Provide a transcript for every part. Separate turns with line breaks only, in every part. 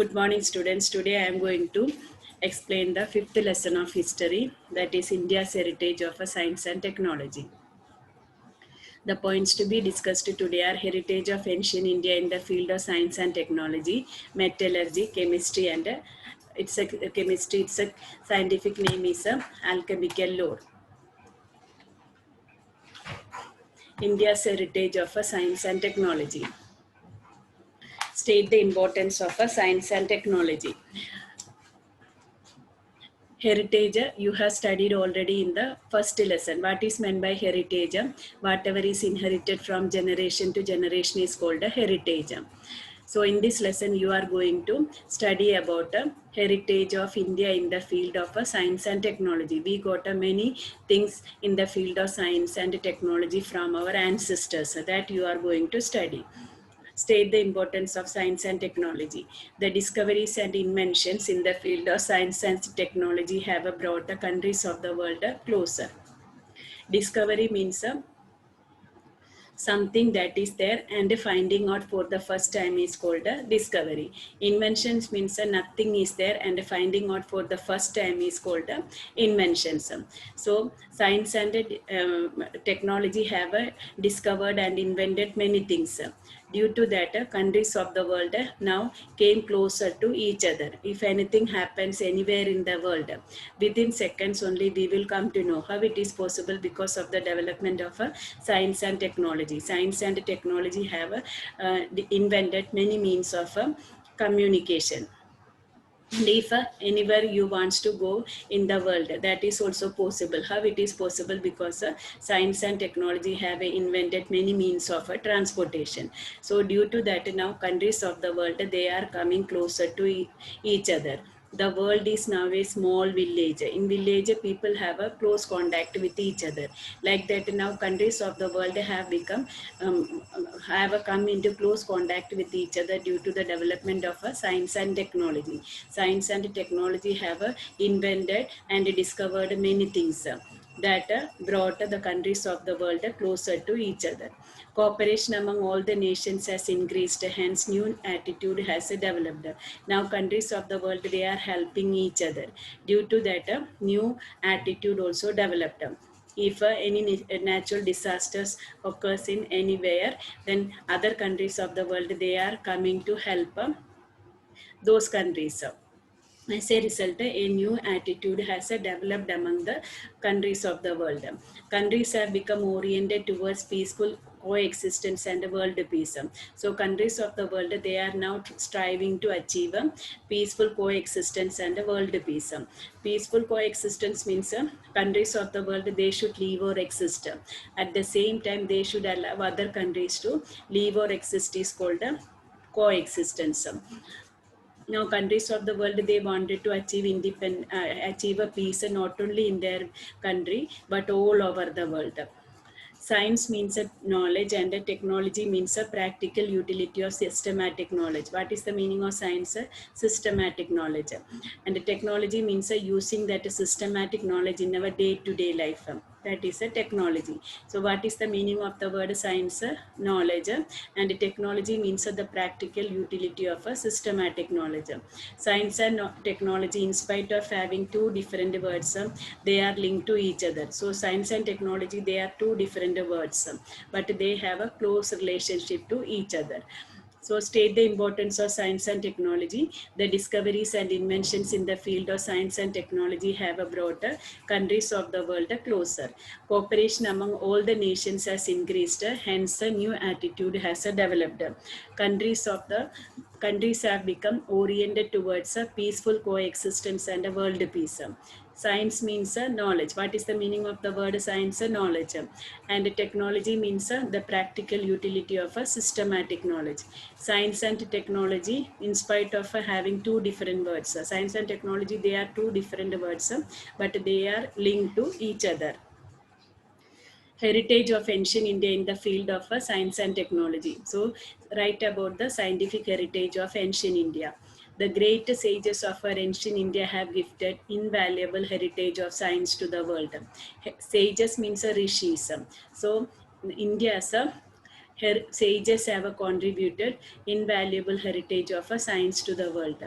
Good morning, students. Today I am going to explain the fifth lesson of history, that is India's heritage of science and technology. The points to be discussed today are heritage of ancient India in the field of science and technology, metallurgy, chemistry, and it's a chemistry. It's a scientific name is alchemical lore. India's heritage of science and technology. State the importance of science and technology. Heritage, you have studied already in the first lesson. What is meant by heritage? Whatever is inherited from generation to generation is called a heritage. So in this lesson, you are going to study about heritage of India in the field of science and technology. We got many things in the field of science and technology from our ancestors that you are going to study. State the importance of science and technology. The discoveries and inventions in the field of science and technology have brought the countries of the world closer. Discovery means something that is there, and finding out for the first time is called a discovery. Inventions means nothing is there, and finding out for the first time is called inventions. So science and technology have discovered and invented many things. Due to that, countries of the world now came closer to each other. If anything happens anywhere in the world, within seconds only we will come to know how it is possible because of the development of science and technology. Science and technology have invented many means of communication. And if anywhere you wants to go in the world, that is also possible. How it is possible? Because science and technology have invented many means of transportation. So due to that, now countries of the world, they are coming closer to each other. The world is now a small village. In village, people have a close contact with each other. Like that, now countries of the world have become have come into close contact with each other due to the development of science and technology. Science and technology have invented and discovered many things that brought the countries of the world closer to each other. Cooperation among all the nations has increased, hence new attitude has developed. Now countries of the world, they are helping each other. Due to that, new attitude also developed. If any natural disasters occurs in anywhere, then other countries of the world, they are coming to help those countries. As a result, a new attitude has developed among the countries of the world. Countries have become oriented towards peaceful coexistence and world peace. So countries of the world, they are now striving to achieve peaceful coexistence and world peace. Peaceful coexistence means countries of the world, they should live or exist. At the same time, they should allow other countries to live or exist is called coexistence. Now countries of the world, they wanted to achieve achieve a peace not only in their country but all over the world. Science means a knowledge, and a technology means a practical utility of systematic knowledge. What is the meaning of science? Systematic knowledge. And technology means using that systematic knowledge in our day-to-day life. That is a technology. So what is the meaning of the word science? Knowledge. And technology means the practical utility of a systematic knowledge. Science and technology, in spite of having two different words, they are linked to each other. So science and technology, they are two different words, but they have a close relationship to each other. So state the importance of science and technology. The discoveries and inventions in the field of science and technology have brought countries of the world closer. Cooperation among all the nations has increased, hence a new attitude has developed. Countries have become oriented towards a peaceful coexistence and a world peace. Science means knowledge. What is the meaning of the word science? Knowledge. And technology means the practical utility of a systematic knowledge. Science and technology, in spite of having two different words, science and technology, they are two different words, but they are linked to each other. Heritage of ancient India in the field of science and technology. So write about the scientific heritage of ancient India. The great sages of our ancient India have gifted invaluable heritage of science to the world. Sages means rishis. So India's sages have contributed invaluable heritage of a science to the world.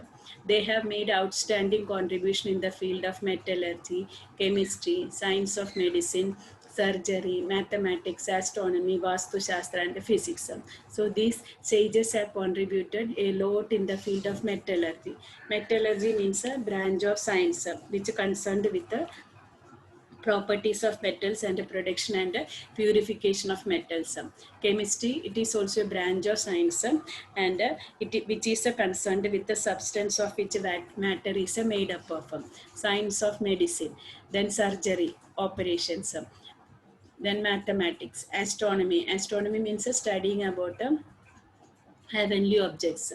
They have made outstanding contribution in the field of metallurgy, chemistry, science of medicine, surgery, mathematics, astronomy, Vastu Shastra, and physics. So these sages have contributed a lot in the field of metallurgy. Metallurgy means a branch of science which is concerned with the properties of metals and the production and purification of metals. Chemistry, it is also a branch of science and which is concerned with the substance of which matter is made up of. Science of medicine, then surgery, operations, then mathematics, astronomy. Astronomy means studying about heavenly objects.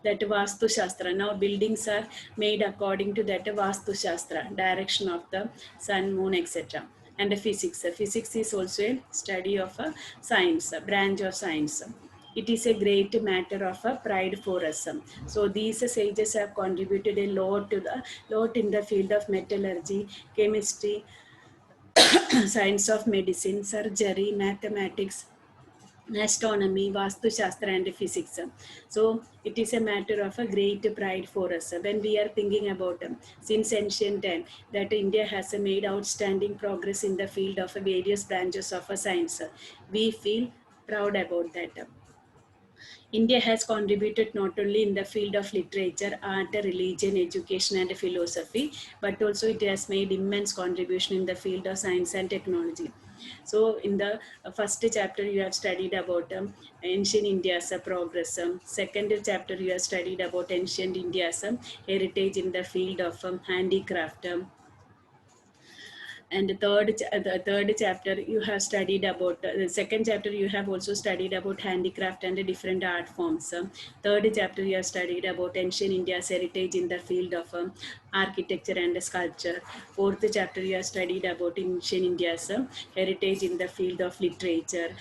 That Vastu Shastra. Now buildings are made according to that Vastu Shastra, direction of the sun, moon, etc. And physics. Physics is also a study of a science, a branch of science. It is a great matter of a pride for us. So these sages have contributed a lot in the field of metallurgy, chemistry, science of medicine, surgery, mathematics, astronomy, Vastu Shastra, and physics. So it is a matter of a great pride for us when we are thinking about since ancient time that India has made outstanding progress in the field of various branches of science. We feel proud about that. India has contributed not only in the field of literature, art, religion, education, and philosophy, but also it has made immense contribution in the field of science and technology. So, in the first chapter, you have studied about ancient India's progress. Second chapter, you have studied about ancient India's heritage in the field of handicraft. And the third chapter you have studied about the second chapter you have also studied about handicraft and the different art forms. Third chapter you have studied about ancient India's heritage in the field of architecture and sculpture. Fourth chapter you have studied about ancient India's heritage in the field of literature,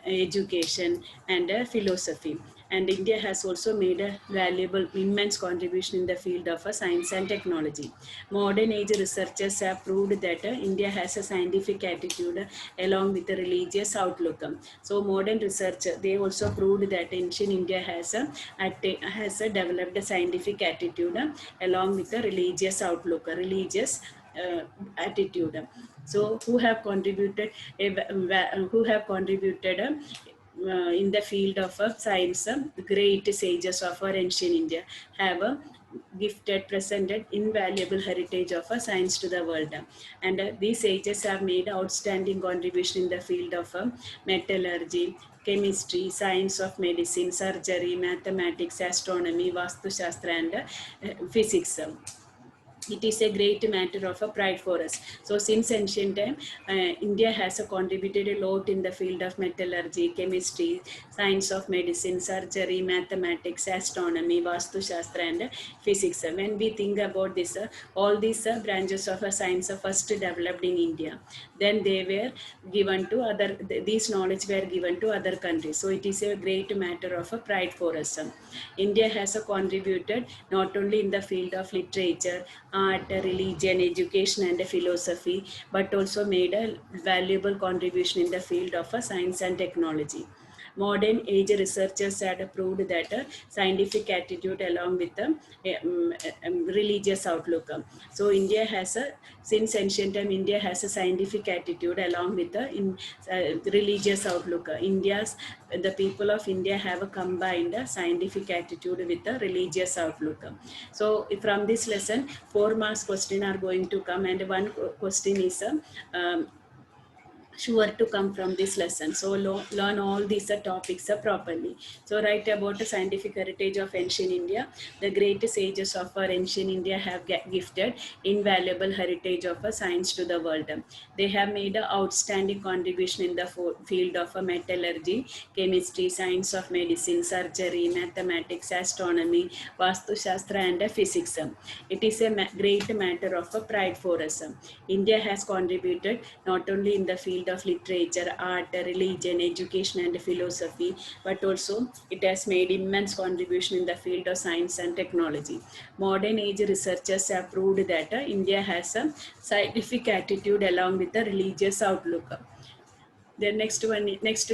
education, and philosophy. And India has also made a valuable, immense contribution in the field of science and technology. Modern age researchers have proved that India has a scientific attitude along with a religious outlook. So modern research, they also proved that ancient India has developed a scientific attitude along with a religious outlook, a religious attitude. So who have contributed in the field of science, the great sages of our ancient India have gifted, presented invaluable heritage of science to the world. And these sages have made outstanding contribution in the field of metallurgy, chemistry, science of medicine, surgery, mathematics, astronomy, Vastu Shastra, and physics. It is a great matter of a pride for us. So since ancient time, India has contributed a lot in the field of metallurgy, chemistry, science of medicine, surgery, mathematics, astronomy, Vastu Shastra, and physics. When we think about this, all these branches of science are first developed in India. Then they were given to other, these knowledge were given to other countries. So it is a great matter of a pride for us. India has contributed not only in the field of literature, art, religion, education, and philosophy, but also made a valuable contribution in the field of science and technology. Modern age researchers had proved that scientific attitude along with the religious outlook. So India has since ancient time, India has a scientific attitude along with the religious outlook. The people of India have a combined scientific attitude with the religious outlook. So from this lesson, 4 marks question are going to come, and one question is sure to come from this lesson. So learn all these topics properly. So write about the scientific heritage of ancient India. The great sages of our ancient India have gifted invaluable heritage of science to the world. They have made an outstanding contribution in the field of metallurgy, chemistry, science of medicine, surgery, mathematics, astronomy, Vastu Shastra, and physics. It is a great matter of pride for us. India has contributed not only in the field of literature, art, religion, education, and philosophy, but also it has made immense contribution in the field of science and technology. Modern age researchers have proved that India has a scientific attitude along with a religious outlook. The next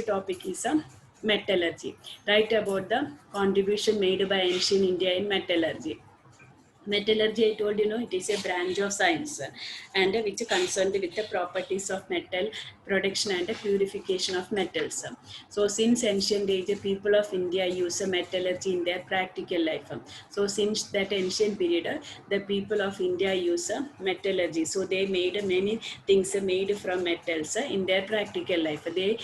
topic is metallurgy. Write about the contribution made by ancient India in metallurgy. Metallurgy, I told you know, it is a branch of science and which is concerned with the properties of metal production and purification of metals. So since ancient age, the people of India use metallurgy in their practical life. So since that ancient period, the people of India use metallurgy. So they made many things made from metals in their practical life. They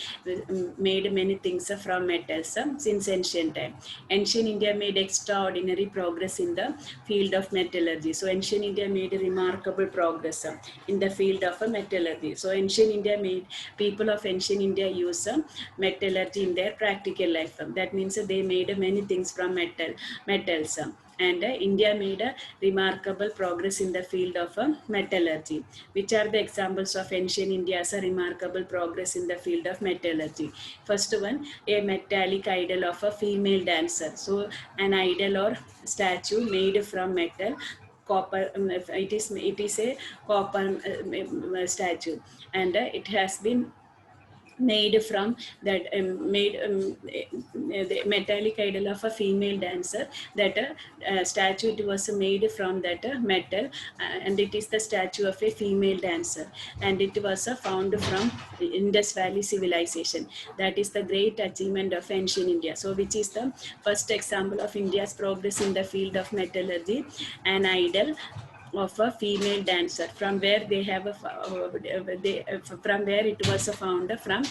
made many things from metals since ancient time. Ancient India made extraordinary progress in the field of metallurgy. So ancient India made a remarkable progress in the field of metallurgy. So ancient India made people of ancient India use metallurgy in their practical life. That means they made many things from metals. And India made a remarkable progress in the field of metallurgy. Which are the examples of ancient India's remarkable progress in the field of metallurgy? First one, a metallic idol of a female dancer. So an idol or statue made from metal, copper, it is a copper statue, and it has been made from that the metallic idol of a female dancer. That statue, it was made from that metal, and it is the statue of a female dancer, and it was found from Indus Valley civilization. That is the great achievement of ancient India. So which is the first example of India's progress in the field of metallurgy? An idol of a female dancer, from where they have from where it was found from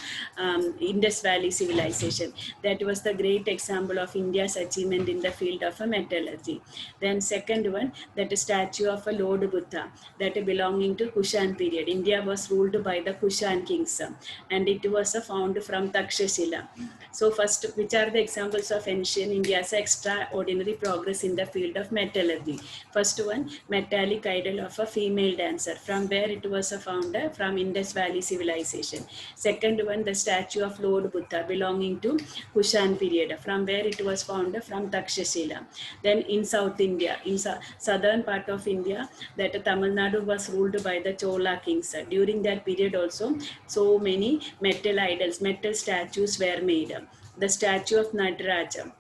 Indus Valley civilization. That was the great example of India's achievement in the field of metallurgy. Then second one, that is statue of a Lord Buddha, that belonging to Kushan period. India was ruled by the Kushan kings, and it was found from Takshashila. So first, which are the examples of ancient India's extraordinary progress in the field of metallurgy? First one, metallic idol of a female dancer, from where it was found from Indus Valley civilization. Second one, the statue of Lord Buddha belonging to Kushan period, from where it was found from Takshashila. Then in South India, in southern part of India, that Tamil Nadu was ruled by the Chola kings. During that period also, so many metal idols, metal statues were made. The statue of Nataraja,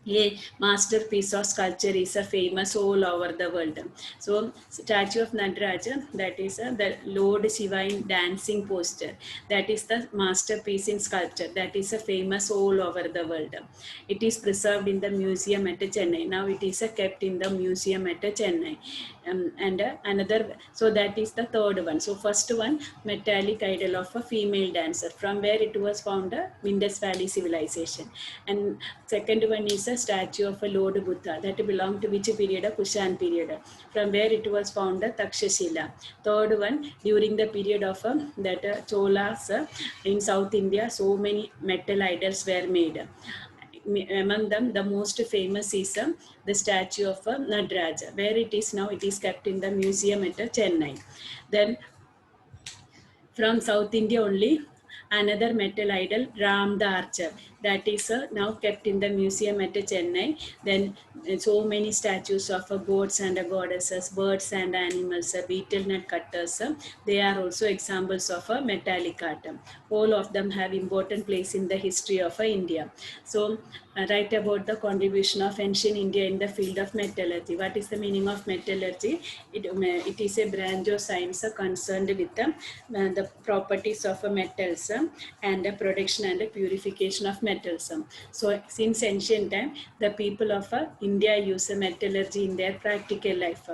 a masterpiece of sculpture, is a famous all over the world. So statue of Nataraja, that is the Lord Shiva in dancing posture, that is the masterpiece in sculpture, that is a famous all over the world. It is preserved in the museum at Chennai. Now it is kept in the museum at Chennai. And another, so that is the third one. So first one, metallic idol of a female dancer, from where it was found, Indus Valley civilization. And second one is a statue of a Lord Buddha, that belonged to which period? Kushan period, from where it was found, Takshashila. Third one, during the period of that Cholas in South India, so many metal idols were made. Among them, the most famous is the statue of Nataraja, where it is now, it is kept in the museum at Chennai. Then from South India only, another metal idol, Ram the Archer, that is now kept in the museum at Chennai. Then so many statues of gods and goddesses, birds and animals, beetle nut cutters, they are also examples of a metallic art. All of them have important place in the history of India. So write about the contribution of ancient India in the field of metallurgy. What is the meaning of metallurgy? It is a branch of science concerned with the properties of metals and the production and the purification of metals. So since ancient time, the people of India use metallurgy in their practical life.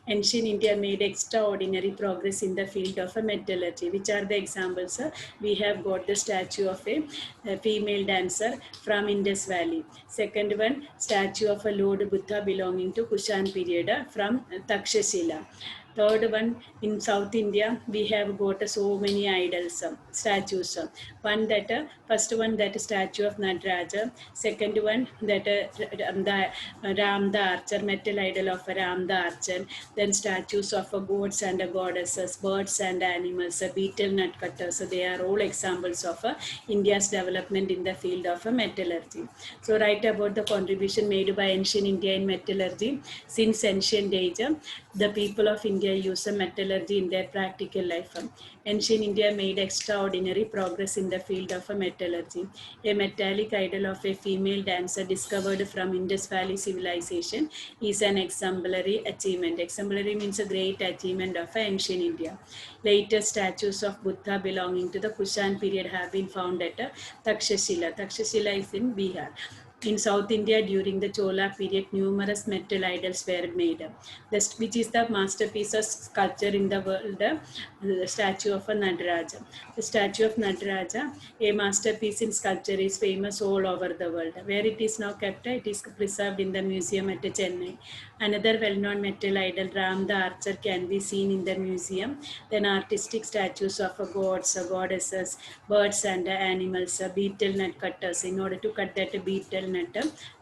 Ancient India made extraordinary progress in the field of metallurgy. Which are the examples? We have got the statue of a female dancer from Indus Valley. Second one, statue of a Lord Buddha belonging to Kushan period from Takshashila. Third one, in South India, we have got so many idols, statues. One that, first one, that statue of Nataraja. Second one, that the Ram the Archer, metal idol of Ram the Archer. Then statues of gods and goddesses, birds and animals, beetle nut cutters. They are all examples of India's development in the field of metallurgy. So write about the contribution made by ancient India in metallurgy. Since ancient age, the people of India India use metallurgy in their practical life. Ancient India made extraordinary progress in the field of metallurgy. A metallic idol of a female dancer discovered from Indus Valley civilization is an exemplary achievement. Exemplary means a great achievement of ancient India. Later statues of Buddha belonging to the Kushan period have been found at Takshashila. Takshashila is in Bihar. In South India during the Chola period, numerous metal idols were made. Which is the masterpiece of sculpture in the world, the statue of a Nataraja. The statue of Nataraja, a masterpiece in sculpture, is famous all over the world. Where it is now kept, it is preserved in the museum at Chennai. Another well-known metal idol, Ram the Archer, can be seen in the museum. Then artistic statues of gods, goddesses, birds and animals, beetle nut cutters. In order to cut that beetle nut,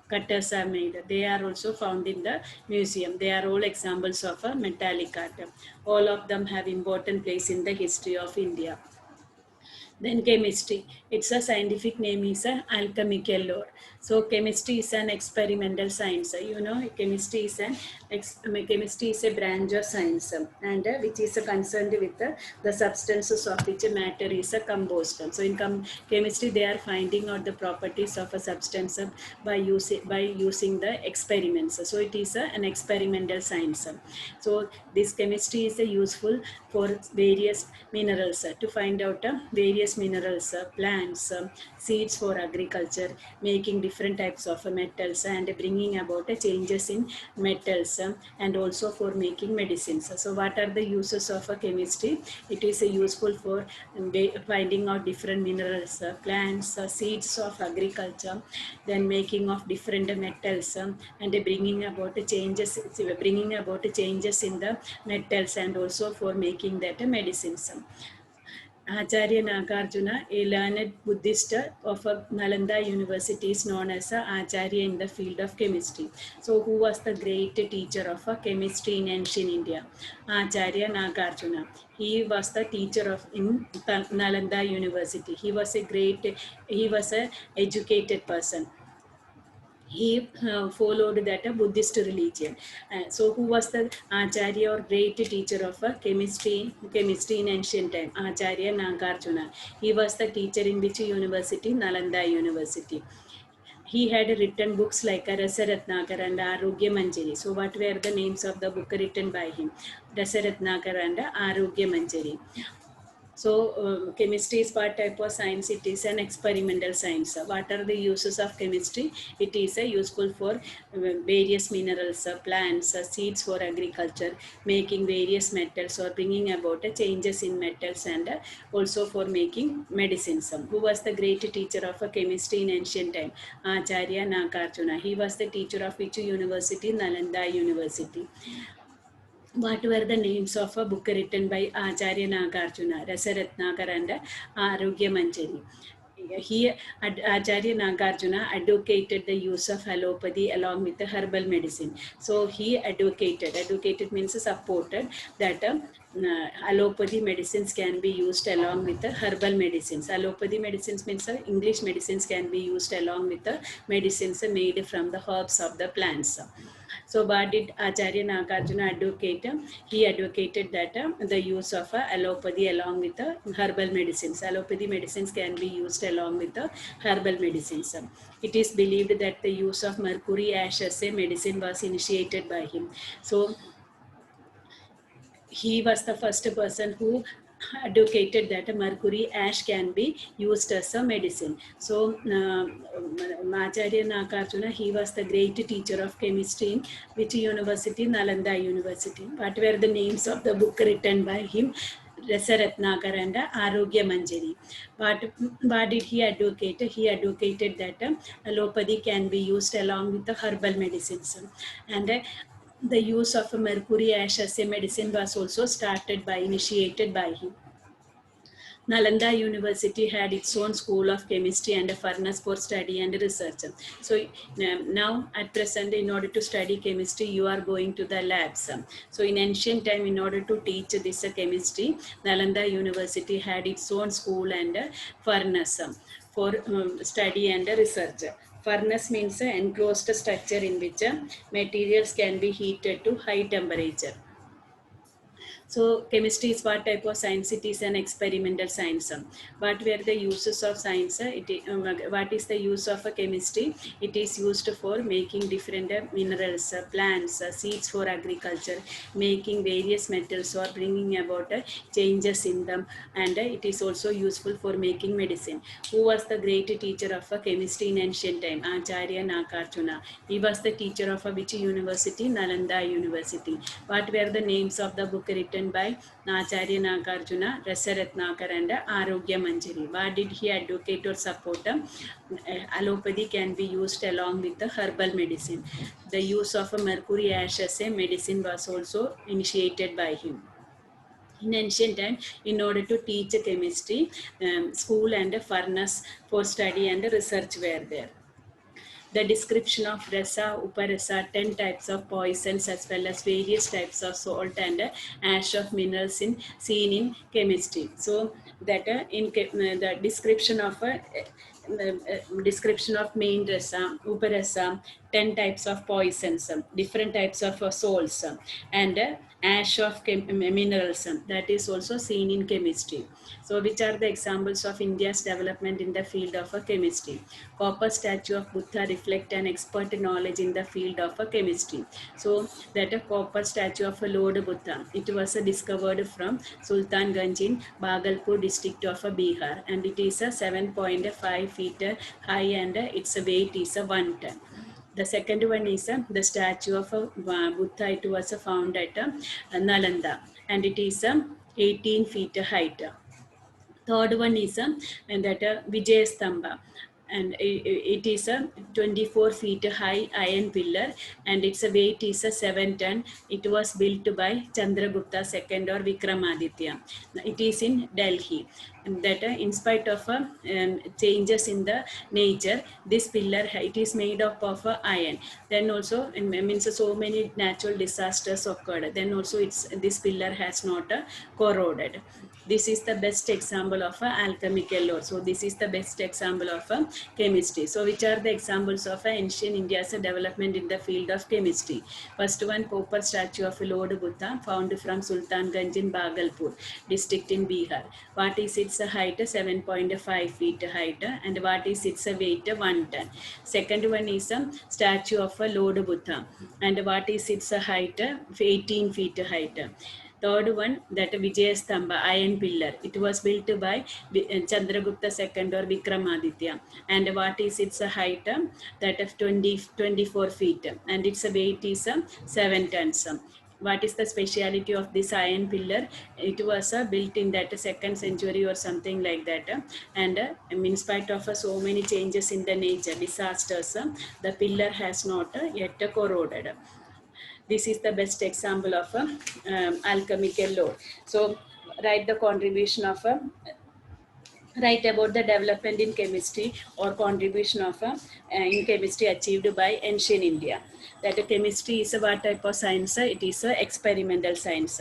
cutters are made. They are also found in the museum. They are all examples of a metallic art. All of them have important place in the history of India. Then chemistry. Its a scientific name is alchemical lore. So chemistry is an experimental science. You know, chemistry is a branch of science, and which is concerned with the substances of which matter is composed. So in chemistry, they are finding out the properties of a substance by using the experiments. So it is an experimental science. So this chemistry is useful for various minerals, to find out various minerals, plants, seeds for agriculture, making different types of metals and bringing about changes in metals, and also for making medicines. So what are the uses of chemistry? It is useful for finding out different minerals, plants, seeds of agriculture, then making of different metals, and bringing about changes in the metals, and also for making that medicines. Acharya Nagarjuna, a learned Buddhist of Nalanda University, is known as Acharya in the field of chemistry. So, who was the great teacher of chemistry in ancient India? Acharya Nagarjuna. He was the teacher of in Nalanda University. He was a educated person. He followed that Buddhist religion. So who was the Acharya or great teacher of chemistry in ancient time? Acharya Nagarjuna. He was the teacher in which university? Nalanda University. He had written books like Rasaratnakar and Arogya Manjari. So what were the names of the book written by him? Rasaratnakar and Arogya Manjari. So, chemistry is what type of science? It is an experimental science. What are the uses of chemistry? It is useful for various minerals, plants, seeds for agriculture, making various metals or bringing about changes in metals, and also for making medicines. Who was the great teacher of chemistry in ancient time? Acharya Nagarjuna. He was the teacher of which university? Nalanda University. What were the names of a book written by Acharya Nagarjuna, Rasaratnakar and Arogya Manjari? Acharya Nagarjuna advocated the use of allopathy along with the herbal medicine. So he advocated means supported that allopathy medicines can be used along with the herbal medicines. Allopathy medicines means English medicines can be used along with the medicines made from the herbs of the plants. So what did Acharya Nagarjuna advocate? He advocated that the use of allopathy along with the herbal medicines. Allopathy medicines can be used along with the herbal medicines. It is believed that the use of mercury ash as a medicine was initiated by him. So he was the first person who advocated that mercury ash can be used as a medicine. So Acharya Nagarjuna, he was the great teacher of chemistry in which university? Nalanda University. What were the names of the book written by him? Rasaratnakar and Arogya Manjari. What did he advocate? He advocated that allopathy can be used along with the herbal medicines, and the use of mercury ash as a medicine was also initiated by him. Nalanda University had its own school of chemistry and a furnace for study and research. So now at present, in order to study chemistry, you are going to the labs. So in ancient time, in order to teach this chemistry, Nalanda University had its own school and furnace for study and research. Furnace means an enclosed structure in which materials can be heated to high temperature. So chemistry is what type of science? It is an experimental science. What were the uses of science? What is the use of a chemistry? It is used for making different minerals, plants, seeds for agriculture, making various metals or bringing about changes in them, and it is also useful for making medicine. Who was the great teacher of chemistry in ancient time? Acharya Nagarjuna. He was the teacher of which university? Nalanda University. What were the names of the book written by Acharya Nagarjuna, Rasaratnakar and Arogya Manjari? What did he advocate or support? Allopathy can be used along with the herbal medicine. The use of mercury ash as a medicine was also initiated by him. In ancient time, in order to teach chemistry, school and a furnace for study and research were there. The description of rasa, uparasa, 10 types of poisons as well as various types of salt and ash of minerals seen in chemistry. So that the description of main rasa, uparasa, 10 types of poisons, different types of salts, and ash of minerals, that is also seen in chemistry. So which are the examples of India's development in the field of chemistry? Copper statue of Buddha reflect an expert knowledge in the field of chemistry. So that a copper statue of Lord Buddha, it was discovered from Sultanganj in Bhagalpur district of Bihar, and it is 7.5 feet high and its weight is 1 ton. The second one is the statue of Buddha. It was found at Nalanda, and it is 18 feet height. Third one is that Vijayastamba, and it is a 24 feet high iron pillar, and its weight is a 7 ton. It was built by Chandragupta II or Vikramaditya. It is in Delhi. And that in spite of changes in the nature, this pillar it is made up of iron. Then also it means so many natural disasters occurred. Then also this pillar has not corroded. This is the best example of alchemical ore. So this is the best example of chemistry. So which are the examples of ancient India's development in the field of chemistry? First one, copper statue of Lord Buddha found from Sultanganj in Bhagalpur district in Bihar. What is its height? 7.5 feet height. And what is its weight? 1 ton. Second one is a statue of Lord Buddha. And what is its height? 18 feet height. Third one, that Vijayastamba, iron pillar. It was built by Chandragupta II or Vikramaditya. And what is its height? That of 24 feet. And its weight is 7 tons. What is the speciality of this iron pillar? It was built in that 2nd century or something like that. And in spite of so many changes in the nature, disasters, the pillar has not yet corroded. This is the best example of alchemical lore. So write the contribution of write about the development in chemistry or contribution of in chemistry achieved by ancient India. That chemistry is a what type of science? It is a experimental science.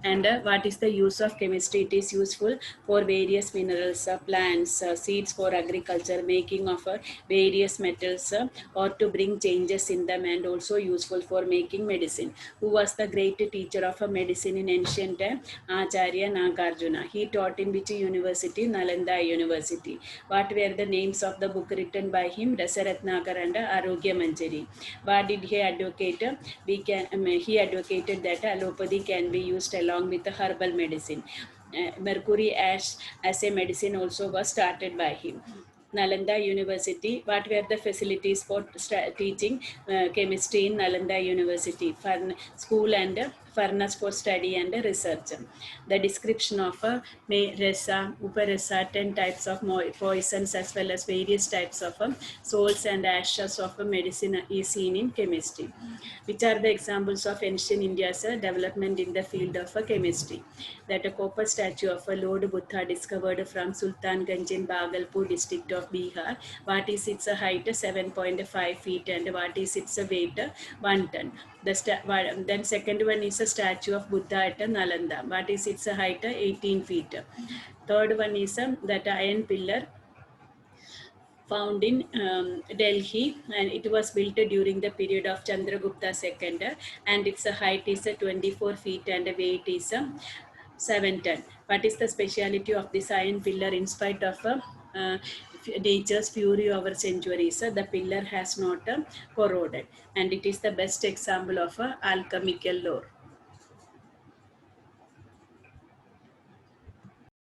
And what is the use of chemistry? It is useful for various minerals, plants, seeds for agriculture, making of various metals, or to bring changes in them, and also useful for making medicine. Who was the great teacher of medicine in ancient time? Acharya Nagarjuna. He taught in which university? Nalanda University. What were the names of the book written by him? Rasaratnakar and Arogya Manjari. What did he advocate? He advocated that allopathy can be used along with herbal medicine. Mercury ash as a medicine also was started by him. Nalanda University. What were the facilities for teaching chemistry in Nalanda University? School and furnace for study and research. The description of resa, uparasa, 10 types of poisons as well as various types of salts and ashes of medicine is seen in chemistry. Which are the examples of ancient India's development in the field of chemistry? That a copper statue of Lord Buddha discovered from Sultanganj in Bhagalpur district of Bihar. What is its height? 7.5 feet. And what is its weight? 1 ton. Then second one is a statue of Buddha at Nalanda. What is its height? 18 feet. Third one is that iron pillar found in Delhi, and it was built during the period of Chandragupta II, and its height is 24 feet and weight is 7 ton. What is the speciality of this iron pillar? In spite of nature's fury over centuries, the pillar has not corroded, and it is the best example of alchemical lore.